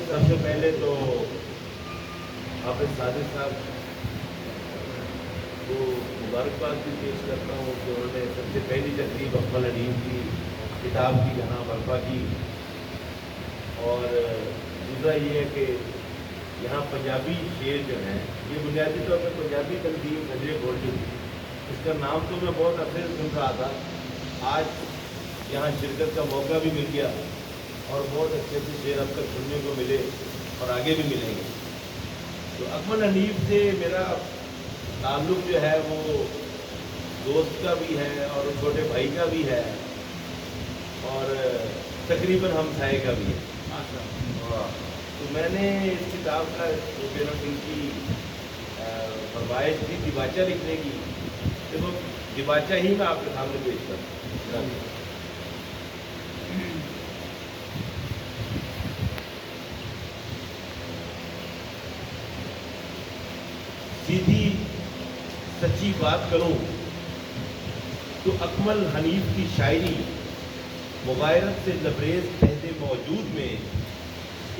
سب سے پہلے تو حافظ صادق صاحب کو مبارکباد بھی پیش کرتا ہوں کہ انہوں نے سب سے پہلی تقریب اکمل حنیف کی کتاب کی یہاں برپا کی، اور دوسرا یہ ہے کہ یہاں پنجابی شعر جو ہیں یہ بنیادی طور پر پنجابی تنظیم نظر گولڈن، اس کا نام تو میں بہت عرصے سے سن رہا تھا، آج یہاں شرکت کا موقع بھی مل گیا اور بہت اچھے اچھے شعر اب تک سننے کو ملے اور آگے بھی ملیں گے۔ تو اکمل حنیف سے میرا تعلق جو ہے وہ دوست کا بھی ہے اور چھوٹے بھائی کا بھی ہے اور تقریباً ہمسائے کا بھی ہے۔ تو میں نے اس کتاب کا جو میرا دل کی فرمائش تھی دیباچہ لکھنے کی، تو وہ دیباچہ ہی میں آپ کے سامنے پیش کرتا ہوں۔ سیدھی سچی بات کروں تو اکمل حنیف کی شاعری مغایرت سے لبریز عہد موجود میں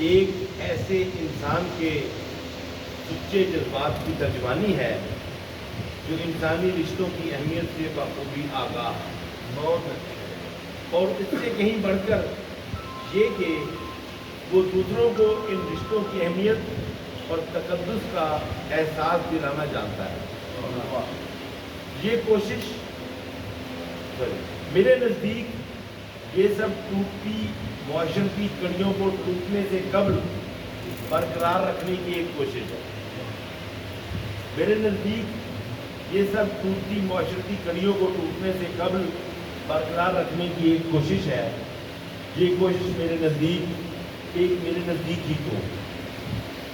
ایک ایسے انسان کے سچے جذبات کی ترجمانی ہے جو انسانی رشتوں کی اہمیت سے بخوبی آگاہ ہے، اور اس سے کہیں بڑھ کر یہ کہ وہ دوسروں کو ان رشتوں کی اہمیت اور تقدس کا احساس دلانا جانتا ہے۔ یہ کوشش میرے نزدیک یہ سب ٹوٹتی معاشرتی کڑیوں کو ٹوٹنے سے قبل برقرار رکھنے کی ایک کوشش ہے۔ میرے نزدیک یہ سب ٹوٹتی معاشرتی کڑیوں کو ٹوٹنے سے قبل برقرار رکھنے کی ایک کوشش ہے۔ یہ کوشش میرے نزدیک ہی کو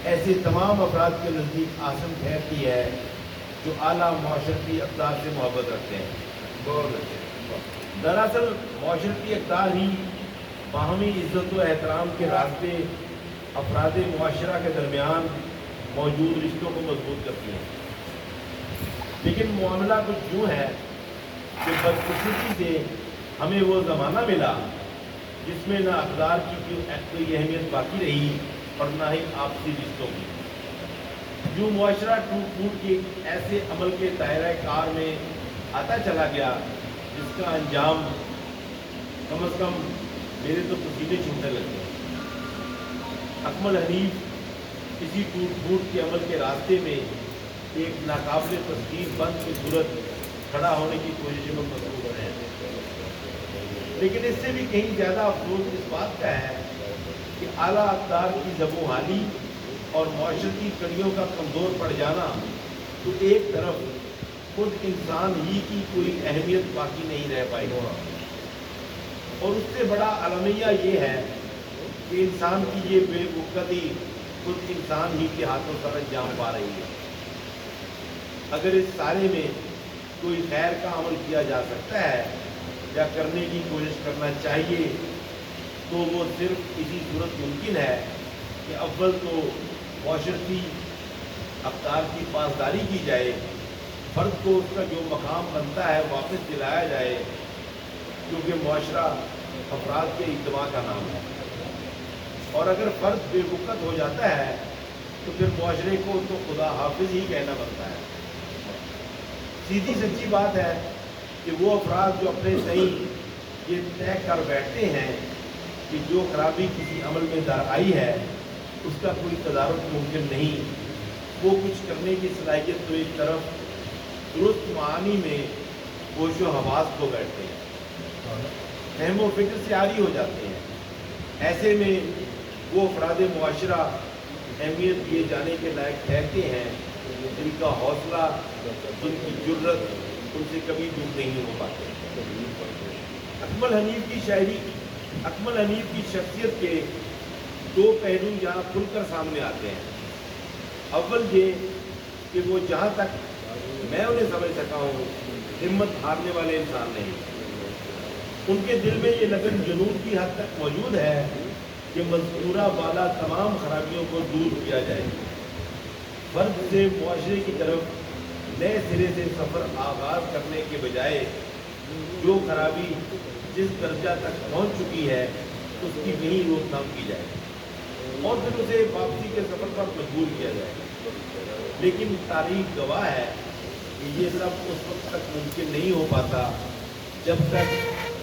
ایسے تمام افراد کے نزدیک آسن ٹھہرتی ہے جو اعلیٰ معاشرتی اقدار سے محبت رکھتے ہیں۔ دراصل معاشرتی اقدار ہی باہمی عزت و احترام کے راستے افراد معاشرہ کے درمیان موجود رشتوں کو مضبوط کرتی ہیں، لیکن معاملہ کچھ یوں ہے کہ بدقسمتی سے ہمیں وہ زمانہ ملا جس میں نہ اقدار کی کوئی اہمیت باقی رہی اور نہ ہی آپسی رشتوں کی۔ جو معاشرہ ٹوٹ پھوٹ کے ایسے عمل کے دائرہ کار میں آتا چلا گیا جس کا انجام کم از کم میرے تو پسینے چھوٹنے لگے۔ اکمل حنیف اسی ٹوٹ پھوٹ کے عمل کے راستے میں ایک ناقابل تسخیر بند کی صورت کھڑا ہونے کی کوشش میں مصروف رہے ہیں، لیکن اس سے بھی کہیں زیادہ افسوس اس بات کا ہے کہ اعلیٰ اقدار کی زبوں حالی اور معاشرتی کڑیوں کا کمزور پڑ جانا تو ایک طرف خود انسان ہی کی کوئی اہمیت باقی نہیں رہ پائی، اور اس سے بڑا المیہ یہ ہے کہ انسان کی یہ بے وقتی خود انسان ہی کے ہاتھوں سر انجام پا رہی ہے۔ اگر اس سارے میں کوئی خیر کا عمل کیا جا سکتا ہے یا کرنے کی کوشش کرنا چاہیے تو وہ صرف اسی صورت ممکن ہے کہ اول تو معاشرتی اقدار کی پاسداری کی جائے، فرد کو اس کا جو مقام بنتا ہے واپس دلایا جائے، کیونکہ معاشرہ افراد کے اجتماع کا نام ہے، اور اگر فرد بے وقت ہو جاتا ہے تو پھر معاشرے کو تو خدا حافظ ہی کہنا بنتا ہے۔ سیدھی سچی بات ہے کہ وہ افراد جو اپنے صحیح یہ طے کر بیٹھتے ہیں کہ جو خرابی کسی عمل میں در آئی ہے اس کا کوئی تدارک ممکن نہیں، وہ کچھ کرنے کی صلاحیت تو ایک طرف درست معانی میں ہوش و حواس کو بیٹھتے ہیں، فہم و فکر سے عاری ہو جاتے ہیں۔ ایسے میں وہ افراد معاشرہ اہمیت دیے جانے کے لائق ٹھہرتے ہیں جن کا حوصلہ، جن کی جرت ان سے کبھی دور نہیں ہو پاتے۔ اکمل حنیف کی شاعری، اکمل حنیف کی شخصیت کے دو پہلو یہاں کھل کر سامنے آتے ہیں۔ اول یہ کہ وہ جہاں تک میں انہیں سمجھ سکا ہوں ہمت ہارنے والے انسان نہیں، ان کے دل میں یہ لگن جنون کی حد تک موجود ہے کہ مذکورہ بالا تمام خرابیوں کو دور کیا جائے، فرد سے معاشرے کی طرف نئے سرے سے سفر آغاز کرنے کے بجائے جو خرابی جس درجہ تک پہنچ چکی ہے اس کی وہیں روک تھام کی جائے۔ اور پھر اسے واپسی کے سفر پر مجبور کیا جائے گا. لیکن تاریخ گواہ ہے کہ یہ سب اس وقت تک ممکن نہیں ہو پاتا جب تک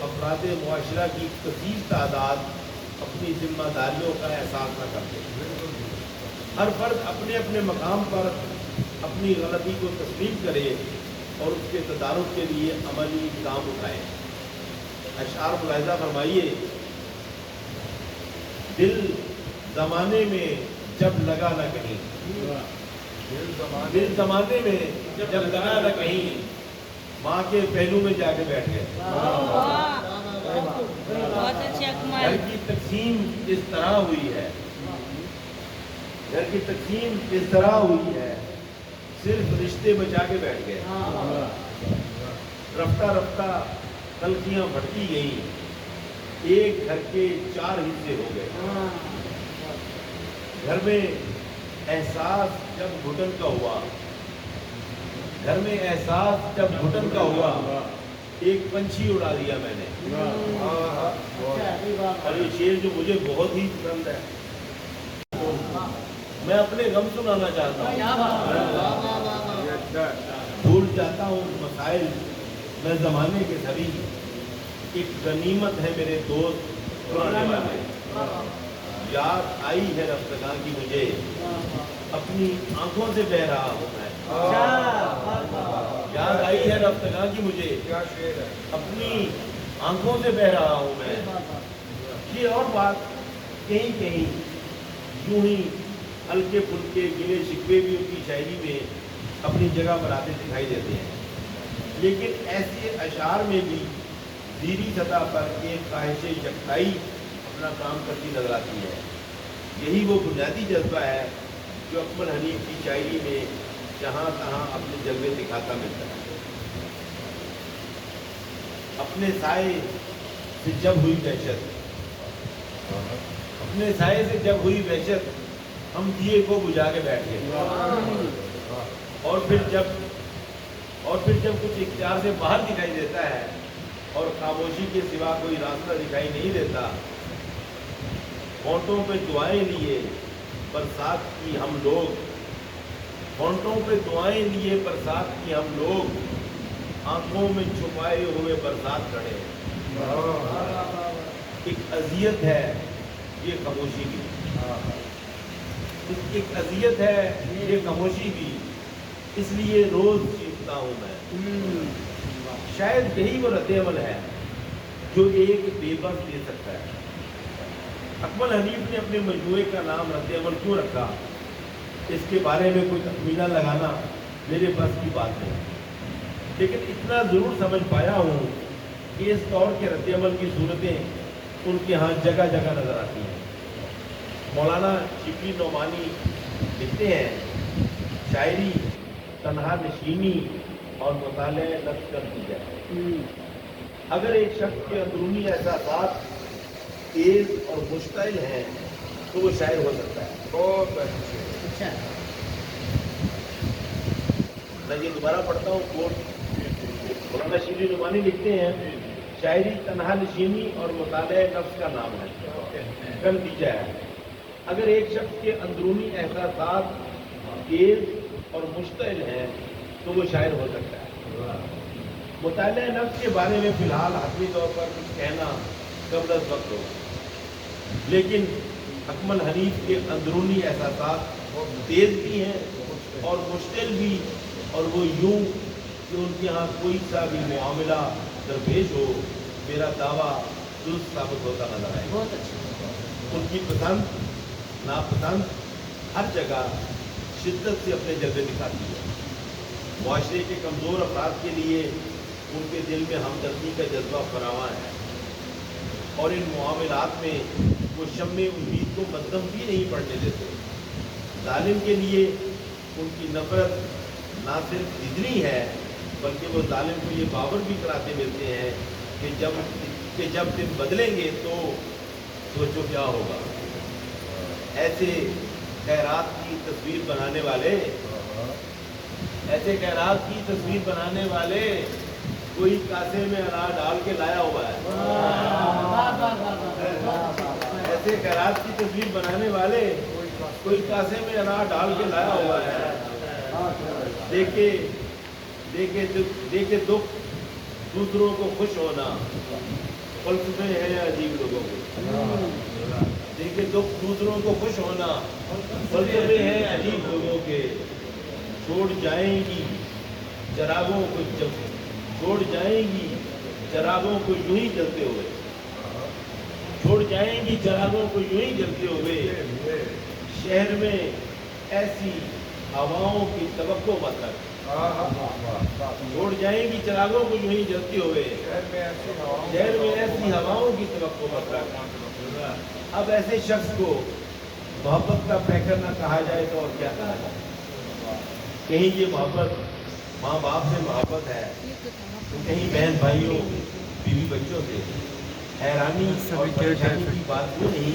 افراد معاشرہ کی کثیر تعداد اپنی ذمہ داریوں کا احساس نہ کرتے. ہر فرد اپنے اپنے مقام پر اپنی غلطی کو تسلیم کرے اور اس کے تدارک کے لیے عملی اقدام اٹھائے. اشعار ملاحظہ فرمائیے. دل زمانے میں جب لگا نہ کہیں، دل زمانے میں جب لگا نہ کہیں، ماں کے پہلو میں جا کے بیٹھ گئے. گھر کی تقسیم اس طرح ہوئی ہے، گھر کی تقسیم اس طرح ہوئی ہے، صرف رشتے بچا کے بیٹھ گئے. رفتہ رفتہ تلخیاں بڑھتی گئیں، ایک گھر کے 4 حصے ہو گئے. گھر میں احساس جب گھٹن کا ہوا، گھر میں احساس جب گھٹن کا ہوا، ایک پنچھی اڑا دیا میں نے. اور یہ شعر جو مجھے بہت ہی پسند ہے، میں اپنے غم سنانا چاہتا ہوں. بھول جاتا ہوں مسائل میں زمانے کے سبھی، ایک غنیمت ہے میرے دوست پرانے والے. یاد آئی ہے رفتگاں کی مجھے، اپنی آنکھوں سے بہ رہا ہوں میں. یاد آئی ہے رفتگاں کی مجھے، اپنی آنکھوں سے بہ رہا ہوں میں. یہ اور بات کہیں کہیں یوں ہی ہلکے پھلکے گلے شکوے بھی ان کی شاعری میں اپنی جگہ پر آتے دکھائی دیتے ہیں. لیکن ایسے اشعار میں بھی ظاہری سطح پر ایک خواہش یکتائی اپنا کام کرتی نظر آتی ہے. یہی وہ بنیادی جذبہ ہے جو اکمل حنیف کی شاعری میں جہاں تہاں اپنے جلوے دکھاتا ملتا ہے. اپنے سائے سے جب ہوئی وحشت، اپنے سائے سے جب ہوئی وحشت، ہم دیے کو بجھا کے بیٹھ گئے. اور پھر جب کچھ اختیار سے باہر دکھائی دیتا ہے اور خاموشی کے سوا کوئی راستہ دکھائی نہیں دیتا، ہونٹوں پہ دعائیں لیے برسات کی ہم لوگ، ہونٹوں پہ دعائیں لیے برسات کی ہم لوگ، آنکھوں میں چھپائے ہوئے برسات کھڑے ہیں. ایک اذیت ہے یہ خاموشی کی، ایک اذیت ہے یہ خاموشی کی، اس لیے روز چیختا ہوں میں. شاید یہی وہ رد عمل ہے جو ایک بے بس دے سکتا ہے. اکمل حنیف نے اپنے مجموعے کا نام رد عمل کیوں رکھا، اس کے بارے میں کوئی تخمینہ لگانا میرے بس کی بات نہیں. لیکن اتنا ضرور سمجھ پایا ہوں کہ اس دور کے رد عمل کی صورتیں ان کے ہاں جگہ جگہ نظر آتی ہیں. مولانا شبلی نعمانی لکھتے ہیں، شاعری تنہا نشینی اور مطالعہ لفظ کر دی جائے. اگر ایک شخص کے اندرونی احساسات تیز اور مشتعل ہیں تو وہ شاعر ہو سکتا ہے. بہت اچھا. میں یہ دوبارہ پڑھتا ہوں کوٹ. مولانا شبلی نعمانی لکھتے ہیں، شاعری تنہا نشینی اور مطالعہ نفس کا نام ہے. کر دی جائے اگر ایک شخص کے اندرونی احساسات تیز اور مشتعل ہیں تو وہ شاعر ہو سکتا ہے. مطالعہ نفس کے بارے میں فی الحال حتمی طور پر کچھ کہنا قبل از وقت ہو، لیکن اکمل حنیف کے اندرونی احساسات تیز بھی ہیں اور مشتعل بھی، اور وہ یوں کہ ان کے یہاں کوئی سا بھی معاملہ درپیش ہو میرا دعویٰ درست ثابت ہوتا نظر آئے. بہت اچھا. ان کی پسند ناپسند ہر جگہ شدت سے اپنے جلوے دکھاتی ہے. معاشرے کے کمزور افراد کے لیے ان کے دل میں ہمدردی کا جذبہ فراواں ہے، اور ان معاملات میں وہ شمع امید کو مدھم بھی نہیں پڑنے دیتے. ظالم کے لیے ان کی نفرت نہ صرف اتنی ہے بلکہ وہ ظالم کو یہ باور بھی کراتے ملتے ہیں کہ جب دن بدلیں گے تو سوچو کیا ہوگا. ایسے خیرات کی تصویر بنانے والے کوئی کاسے میں انار ڈال کے لایا ہوا ہے. ایسے خیرات کی تصویر بنانے والے کوئی کاسے میں انار ڈال کے لایا ہوا ہے. دیکھے دکھ دوسروں کو خوش ہونا فلسفے ہیں عجیب لوگوں کے. دیکھے دکھ دوسروں کو خوش ہونا فلسفے ہیں عجیب لوگوں کے. چھوڑ جائیں گی چراغوں کو یوں ہی جلتے ہوئے. چھوڑ جائیں گی چراغوں کو یوں ہی جلتے ہوئے. شہر میں ایسی ہواؤں کی توقع مت رکھ. چھوڑ جائیں گی چراغوں کو یوں ہی جلتے ہوئے. شہر میں ایسی ہواؤں کی توقع مت رکھ. اب ایسے شخص کو محبت کا پیکر نہ کہا جائے تو اور کیا کہا جائے. کہیں یہ محبت ماں باپ سے محبت ہے تو کہیں بہن بھائیوں بیوی بچوں سے. حیرانی اور پریشانی کی بات وہ نہیں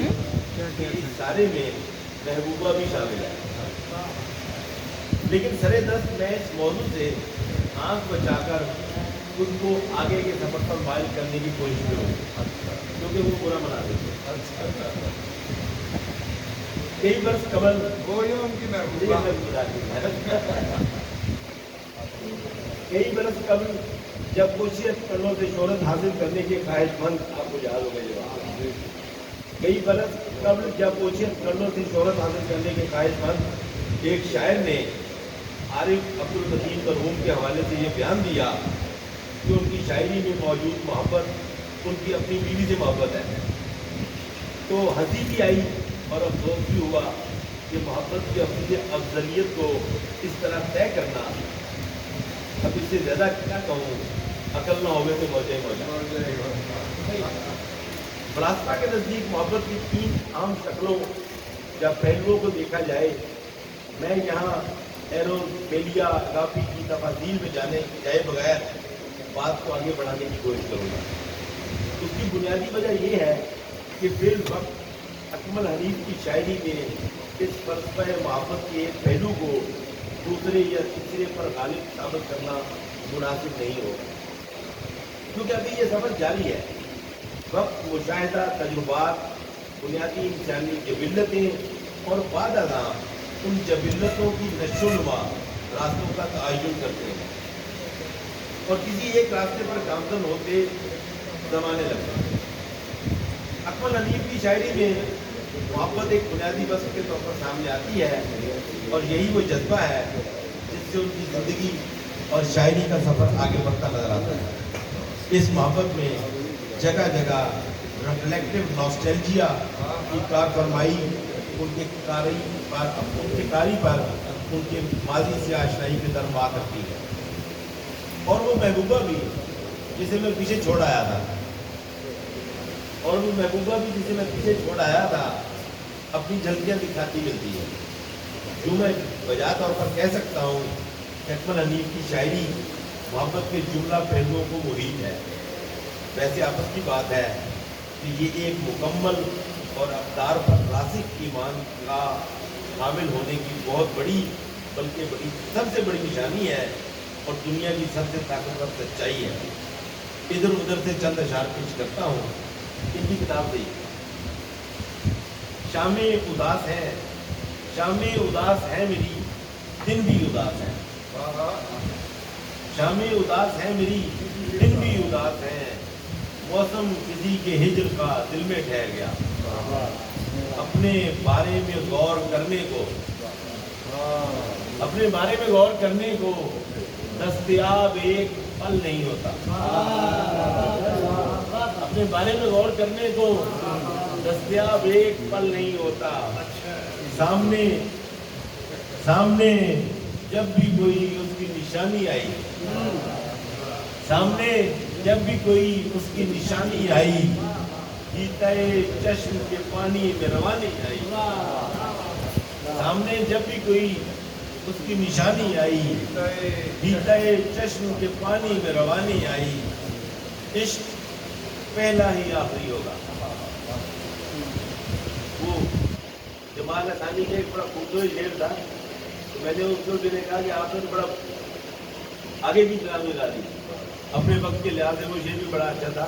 کہ اس سارے میں محبوبہ بھی شامل ہے. لیکن سرے دست میں اس موضوع سے آنکھ بچا کر خود کو آگے کے سفر پر مائل کرنے کی کوشش کروں کیونکہ وہ برا منا دیتے. کئی برس قبل جب کوشش کرنوں سے شہرت حاصل کرنے کے خواہش مند آپ کو یاد ہوگا یہ بات. کئی برس قبل جب کوشش کرنوں سے شہرت حاصل کرنے کے خواہش مند ایک شاعر نے عارف عبدالقدیم مرحوم کے حوالے سے یہ بیان دیا کہ ان کی شاعری میں موجود محبت ان کی اپنی بیوی سے محبت ہے. تو ہنسی بھی آئی اور افسوس بھی ہوا کہ محبت کی اپنی افضلیت کو اس طرح طے کرنا. اب اس سے زیادہ کیا کہوں, عقل نہ ہوئے تو موجے موجہ. فلاسفہ کے نزدیک محبت کی 3 عام شکلوں یا پہلوؤں کو دیکھا جائے. میں یہاں ایروپیلیا کافی کی تفاصیل میں جائے بغیر بات کو آگے بڑھانے کی کوشش کروں گا. اس کی بنیادی وجہ یہ ہے کہ فی الوقت اکمل حنیف کی شاعری میں اس فلسفہ محبت کے ایک پہلو کو دوسرے یا تیسرے پر غالب ثابت کرنا مناسب نہیں ہوگا, کیونکہ ابھی یہ سفر جاری ہے. وقت, مشاہدہ, تجربات, بنیادی انسانی جبلتیں اور بعد ازاں ان جبلتوں کی نشو و نما راستوں کا تعین کرتے ہیں اور کسی ایک راستے پر گامزن ہوتے زمانے لگتے ہیں. اکمل حنیف کی شاعری میں محبت ایک بنیادی وصف کے طور پر سامنے آتی ہے اور یہی وہ جذبہ ہے جس سے ان کی زندگی اور شاعری کا سفر آگے بڑھتا نظر آتا ہے. اس محبت میں جگہ جگہ ریفلیکٹیو ناسٹیلجیا کی کار فرمائی ان کے کاری پر ان کے ماضی سے آشنائی کے در بات رکھتی ہے. اور وہ محبوبہ بھی جسے میں پیچھے چھوڑ آیا تھا اپنی جھلکیاں دکھاتی ملتی ہے. جو میں بجا طور پر کہہ سکتا ہوں کہ اکمل حنیف کی شاعری محبت کے جملہ پہلوؤں کو محیط ہے. ویسے آپس کی بات ہے کہ یہ ایک مکمل اور اقدار پر راسخ ایمان کا حامل ہونے کی بہت بڑی بلکہ سب سے بڑی نشانی ہے اور دنیا کی سب سے طاقتور سچائی ہے. ادھر ادھر سے چند اشعار پیش کرتا ہوں. ان کی کتاب دی شامیں اداس ہے میری دن بھی اداس ہے. شامیں اداس ہے میری دن بھی اداس ہے. موسم کسی کے ہجر کا دل میں ٹھہر گیا. اپنے بارے میں غور کرنے کو دستیاب ایک پل نہیں ہوتا. اپنے بارے میں غور کرنے کو دستیاب ایک پل نہیں ہوتا. سامنے جب بھی کوئی اس کی نشانی آئی جیتے چشم کے پانی میں روانی آئی. سامنے جب بھی کوئی اس کی نشانی آئی جیتے چشم کے پانی میں روانی آئی. عشق پہلا ہی آخری ہوگا. وہ جمال ثانی کا ایک بڑا خوبصورت شعر تھا. تو میں نے اس کو بھی نے کہا کہ آپ نے بڑا آگے کی کلام لگا دی. اپنے وقت کے لحاظ سے وہ شعر بھی بڑا اچھا تھا.